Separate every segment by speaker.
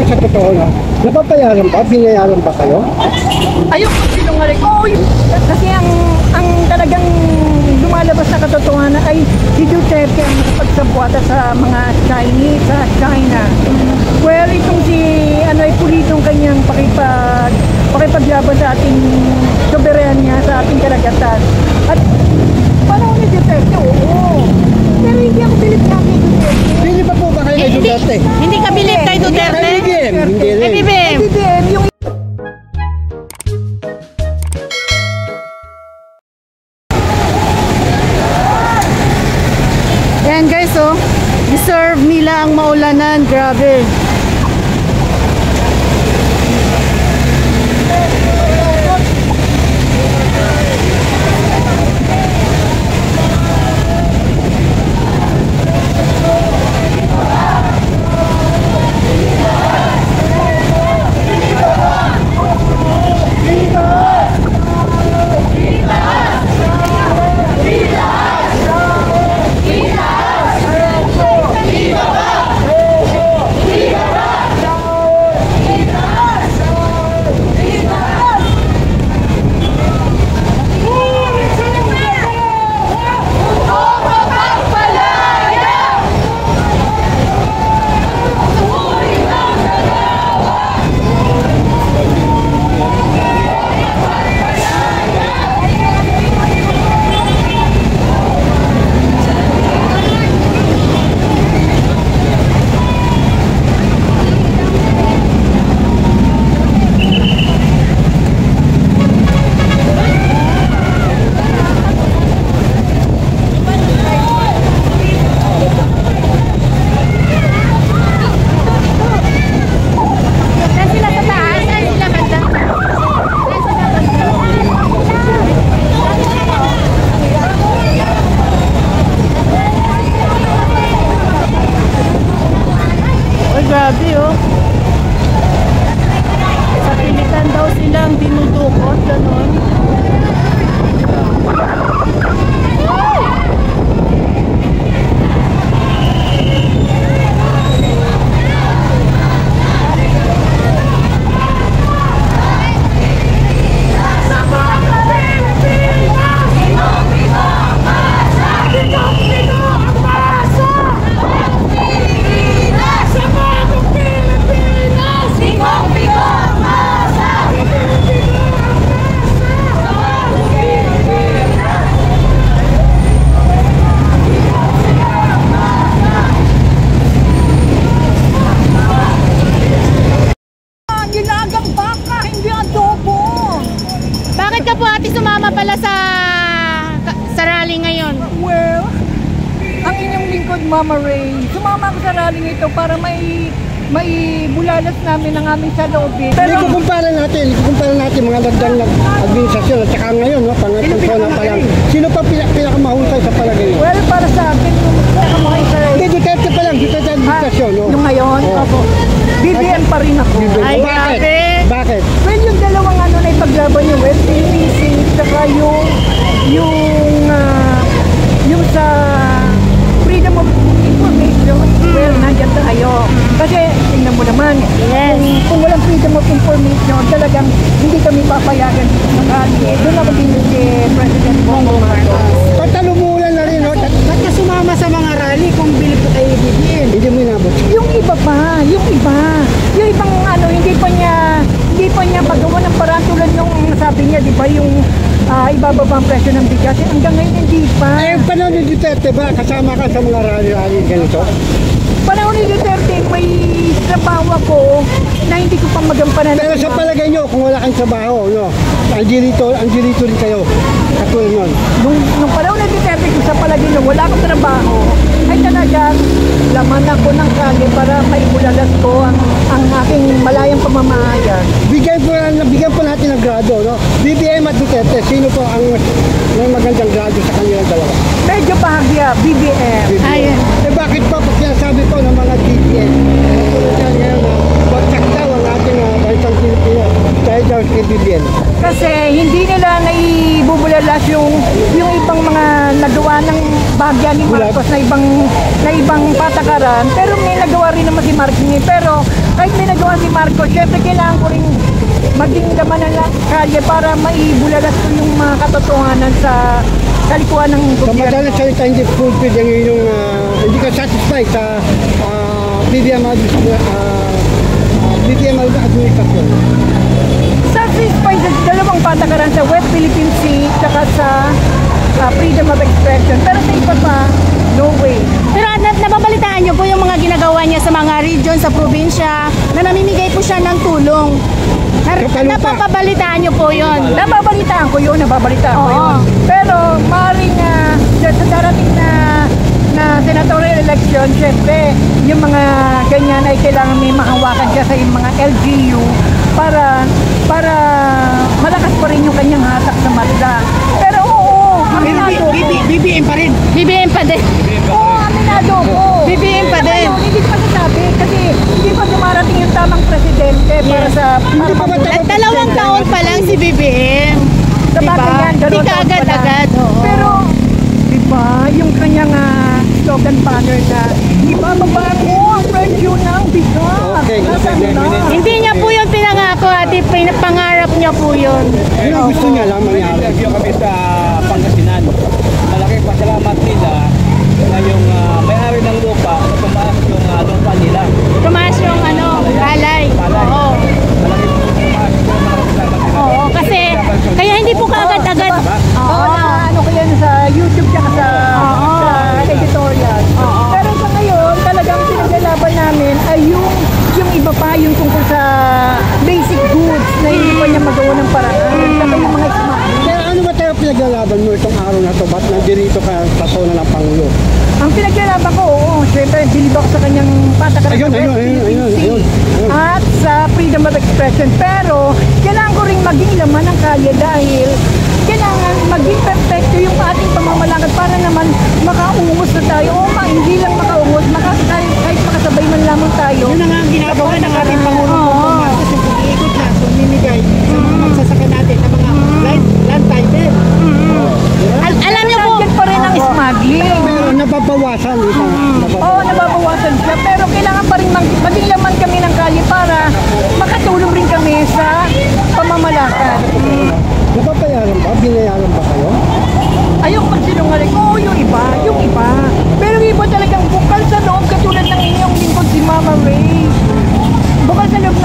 Speaker 1: sa totoo na, napapayaran ba? Binayaran ba kayo?
Speaker 2: Ayoko sinungaling. Oo, kasi ang talagang lumalabas na katotohanan ay si Duterte ang nakapagsabuata sa mga Chinese, sa China. Well, itong si ay pulitong kanyang pakipaglaban sa ating soberanya, sa ating karagatan. At panahon ni Duterte, oo. Pero hindi ako bilib na kay Duterte.
Speaker 1: Hindi pa po ba kayo kay Duterte?
Speaker 3: Hindi ka bilib kay Duterte?
Speaker 1: Hindi rin.
Speaker 2: BBM, yung
Speaker 3: Yan guys, oh. Deserve nila ang maulanan. Grabe. Grabe, oh. Sa pilitan daw silang dinudukot, gano'n. Bakit ka po ate sumama pala sa rally ngayon?
Speaker 2: well, ang inyong lingkod, Mama Ray, sumama ako sa rally ito para may bulalas namin ang aming saloobin.
Speaker 1: Pero ikukumpara natin mga nagdang administrasyon at saka ngayon, no, pangatong na pa lang. Sino pa pinakamahusay sa palagay niyo?
Speaker 2: Well, para sa akin, yung pinakamahal sa
Speaker 1: Hindi, Duterte pa lang, Duterte administrasyon, no?
Speaker 2: yung ngayon,
Speaker 1: Oo.
Speaker 2: BBM pa rin ako.
Speaker 3: Ay,
Speaker 1: Bakit?
Speaker 3: grabe.
Speaker 1: Bakit?
Speaker 2: Well, yung dalawang na ipaglaban yung West PPC, saka yung sa freedom of information, well, nandiyan tayo. Kasi, tingnan mo naman, kung walang freedom of information, talagang hindi kami papayagan sa kanya. Doon ako din si President Bongbong Marcos.
Speaker 1: Patalumulan na rin, no? Ba't ka sumama sa mga rally kung bilip ka kay BBM? Hindi mo inabot.
Speaker 2: Yung iba pa, yung ibang hindi pa niya magawa ng paraan tulad nung sabi niya, di ba, yung ibababa ang presyo ng bigas. Hanggang ngayon hindi pa.
Speaker 1: Eh, panahon ni Duterte ba, kasama ka sa mga rally ganito?
Speaker 2: Panahon ni Duterte, may trabaho ako na hindi ko pa magampanan.
Speaker 1: Pero sa palagay nyo, kung wala kang trabaho, no? Angelito rin kayo. Katulad nun.
Speaker 2: Nung panahon ni Duterte, kung sa palagay nyo, wala akong trabaho, ay talagang laman ako ng kali para maibulalas ko ang aking malayang pamamahayan.
Speaker 1: Bigyan po natin ng grado, no? BBM at Duterte, sino po ang may magandang grado sa kanilang dalawa?
Speaker 2: Medyo bahagya, BBM.
Speaker 3: Ayun.
Speaker 1: Eh bakit pa pag sinasabi po ng mga DPN? Tulad yan ngayon na bagsak daw ang ating bansang Pilipino dahil daw kay BBM.
Speaker 2: Kasi hindi nila naibubulalas yung ibang mga nagawa ng bahagya ni Marcos na ibang patakaran. Pero may nagawa rin naman si Marcos. Pero kahit may nagawa si Marcos, syempre kailangan ko rin maging laman ng kalye para maibulalas ko yung mga katotohanan sa kalikuan ng
Speaker 1: Sa
Speaker 2: gobyerno.
Speaker 1: madalas salita, hindi fulfilled yung hindi ka satisfied sa BBM administration.
Speaker 2: Satisfied sa dalawang patakaran sa West Philippine Sea tsaka sa freedom of expression. Pero sa iba pa, no way.
Speaker 3: Pero nababalitaan niyo po yung mga ginagawa niya sa mga region, sa probinsya, na namimigay po siya ng tulong. Napapabalitaan niyo po yun.
Speaker 2: Nababalitaan ko yun.
Speaker 3: Oo.
Speaker 2: Pero maaaring sa darating na senatorial election, syempre, yung mga ganyan ay kailangan may mahawakan siya sa yung mga LGU para malakas pa rin yung kanyang hatak sa madla. Pero oo, aminado ko.
Speaker 1: BBM pa rin.
Speaker 3: BBM pa din.
Speaker 2: Oo, aminado ko.
Speaker 3: BBM pa din.
Speaker 2: Ngayon, hindi ko masasabi kasi hindi pa dumarating yung tamang presidente para sa...
Speaker 1: Hindi pa ba
Speaker 3: At 2 taon pa lang si BBM.
Speaker 2: Sa
Speaker 3: Diba?
Speaker 2: bagay yan,
Speaker 3: Di
Speaker 2: dalawang
Speaker 3: ka
Speaker 2: taon pa lang.
Speaker 3: agad-agad. Oo.
Speaker 2: Pero, di ba, yung kanyang slogan banner na ibababa ko ang presyo ng bigas.
Speaker 1: Okay.
Speaker 2: Nasaan na?
Speaker 3: Hindi niya po yun pinangako at pangarap niya po yun.
Speaker 1: Yun ang gusto niya lang mangyari.
Speaker 4: Interview kami sa Pangasinan. Malaking pasalamat nila na yung may-ari ng lupa na tumaas yung lupa nila.
Speaker 3: Tumaas yung palay. Oo.
Speaker 4: Malaking tumaas yung malaking salamat nila.
Speaker 3: Oo, kasi kaya hindi po kaagad-agad.
Speaker 2: Oo, ano ko yan sa YouTube tsaka sa editorial. Pero sa ngayon, talagang pinaglalaban namin ay yung iba pa, yung tungkol sa basic goods na hindi pa niya magawa ng paraan. Saka yung mga smart.
Speaker 1: Kaya ano ba tayo pinaglalaban mo itong araw na to? Ba't nandito ka sa zona ng Pangulo?
Speaker 2: Ang pinaglalaban ko, oo, syempre, bilib ako sa kanyang patakaran
Speaker 1: Ayun,
Speaker 2: sa
Speaker 1: ayun,
Speaker 2: West
Speaker 1: ayun,
Speaker 2: Philippine
Speaker 1: ayun,
Speaker 2: Sea
Speaker 1: ayun.
Speaker 2: at sa freedom of expression. Pero, kailangan ko rin maging laman ng kalye dahil kailangan maging perfecto yung ating pamamalakad para naman makaungos na tayo. O hindi lang makaungos, kahit makasabay man lamang tayo.
Speaker 1: Yun na nga ang ginagawa ng ating Pangulo
Speaker 3: Oo.
Speaker 1: Marcos, yung pag-iikot na, sumimigay sa mga magsasaka natin ng mga land title.
Speaker 3: Alam niyo po,
Speaker 2: Target pa rin ang smuggling.
Speaker 1: Pero nababawasan ito.
Speaker 2: Oo, nababawasan siya. Pero kailangan pa rin maging laman kami ng kalye para makatulong rin kami sa pamamalakad.
Speaker 1: Nababayaran ba? Binayaran ba kayo?
Speaker 2: Ayoko magsinungaling. Oo, yung iba. Pero yung iba talagang bukal sa loob katulad ng inyong lingkod si Mama Ray. Bukal sa loob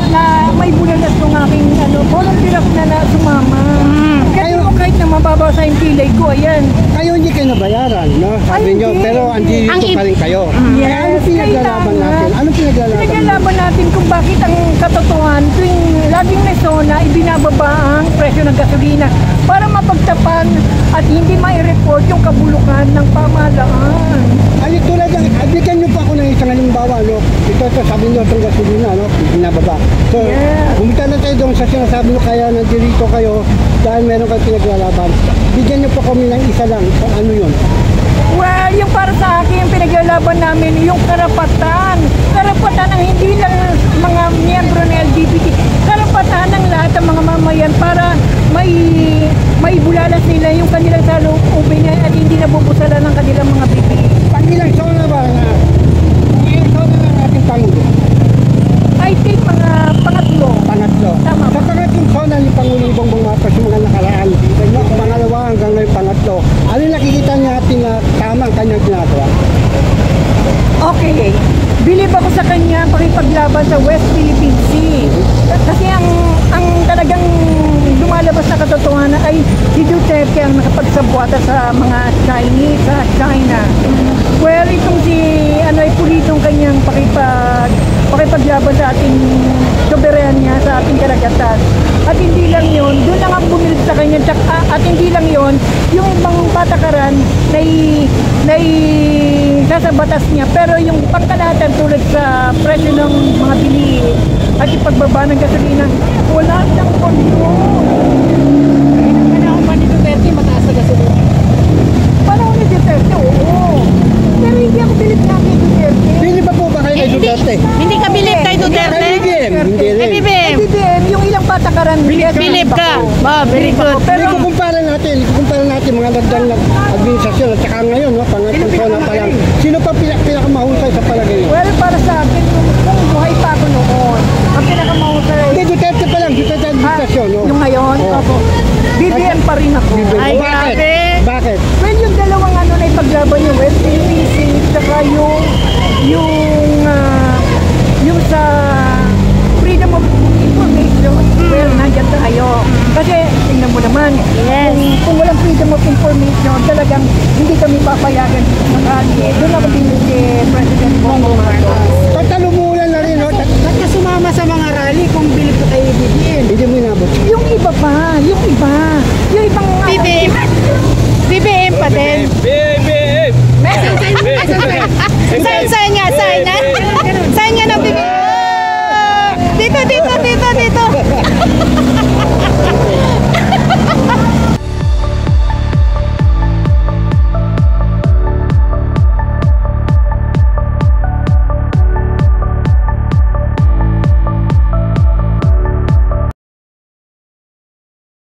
Speaker 2: na may bulalas ng aking volunteer ako na sumama. Kahit na mababa sa yung kilay ko, ayan.
Speaker 1: Kayo hindi kayo nabayaran, no? Sabi
Speaker 2: Ay,
Speaker 1: nyo,
Speaker 2: hindi.
Speaker 1: pero andito pa rin kayo. Kaya ano pinaglalaban natin? Ano pinaglalaban natin?
Speaker 2: Pinaglalaban natin kung bakit ang katotohanan tuwing laging may zona, ibinababa ang presyo ng gasolina para mapagtapan at hindi mai-report yung kabulukan ng pamahalaan.
Speaker 1: Ay, tulad lang, bigyan nyo pa ako ng isang halimbawa, no? Ito, sabi nyo itong gasolina, no? Binababa. So,
Speaker 2: Yeah.
Speaker 1: bumita na tayo doon sa sinasabi nyo kaya nandito kayo dahil meron kayo pinaglalaban. Bigyan nyo pa kami ng isa lang kung ano yun.
Speaker 2: Well, yung para sa akin, yung pinaglalaban namin, yung karapatan. Karapatan ng hindi lang mga miyembro ng LGBT. Karapatan ng lahat ng mga mamayan para maibulalas nila yung kanilang salubin at hindi nabubusalan ng kanilang mga bibig.
Speaker 1: Pangilang zona ba na? Ilang zona na natin Pangulo?
Speaker 2: I think mga pangatlo.
Speaker 1: Pangatlo.
Speaker 2: Tama.
Speaker 1: Sa pangatlong zona ni Pangulong Bongbong Marcos yung mga nakaraan. Pangalawa hanggang ngayon pangatlo. Ano yung nakikita niya ating tama ang kanyang ginagawa?
Speaker 2: Okay. Bilib ako sa kanya pakipaglaban sa West Philippine Sea. Kasi ang talagang lumalabas na katotohanan ay si Duterte ang nakapagsabuata sa mga Chinese, sa China. Well, itong si Pulitong kanyang pakipaglaban sa ating soberanya, sa ating karagatan. At hindi lang yun, doon lang ang bumilid sa kanya. At hindi lang yun, yung ibang patakaran na sa batas niya. Pero yung pangkalahatan tulad sa presyo ng mga bilihin at ipagbaba ng gasolina, wala siyang kontrol. Panahon pa ni Duterte, mataas na gasolina. Panahon ni Duterte, oo. Pero hindi ako bilib na kay Duterte.
Speaker 1: Bili pa po ba kayo kay Duterte?
Speaker 3: Hindi ka bilib kay Duterte?
Speaker 1: Kay BBM, hindi rin.
Speaker 3: BBM.
Speaker 2: BBM, yung ilang patakaran,
Speaker 3: Bilib ka. Very good.
Speaker 1: Pero
Speaker 2: Pero
Speaker 1: ikukumpara natin mga nagdang administrasyon at saka ngayon, no, pangatlong zona pa lang. Sino pa pinakamahusay sa palagay niyo?
Speaker 2: well, para sa akin, kung buhay pa ako noon. Ang pinakamahusay.
Speaker 1: Hindi, Duterte pa lang. Duterte administrasyon. Oh.
Speaker 2: Yung ngayon,
Speaker 1: Oh.
Speaker 2: opo. BBM pa rin ako.
Speaker 3: Ay,
Speaker 1: Bakit?
Speaker 3: grabe.
Speaker 1: Bakit?
Speaker 2: Well, yung dalawang ano na ipaglaban yung SPPC, saka yung sa freedom of information, well, nandyan tayo. Kasi, tingnan mo naman, kung walang freedom of information, talagang hindi kami papayagan sa kanya. Doon ako din si President Bongbong Marcos.
Speaker 1: Tatalumulan na rin, no? Ba't ka sumama sa mga rally kung bilip ka kay BBM? Hindi mo inabot.
Speaker 2: Yung iba pa, yung ibang
Speaker 3: BBM. BBM pa din.
Speaker 4: BBM!
Speaker 3: Sign nga. Sign nga ng BBM. Dito.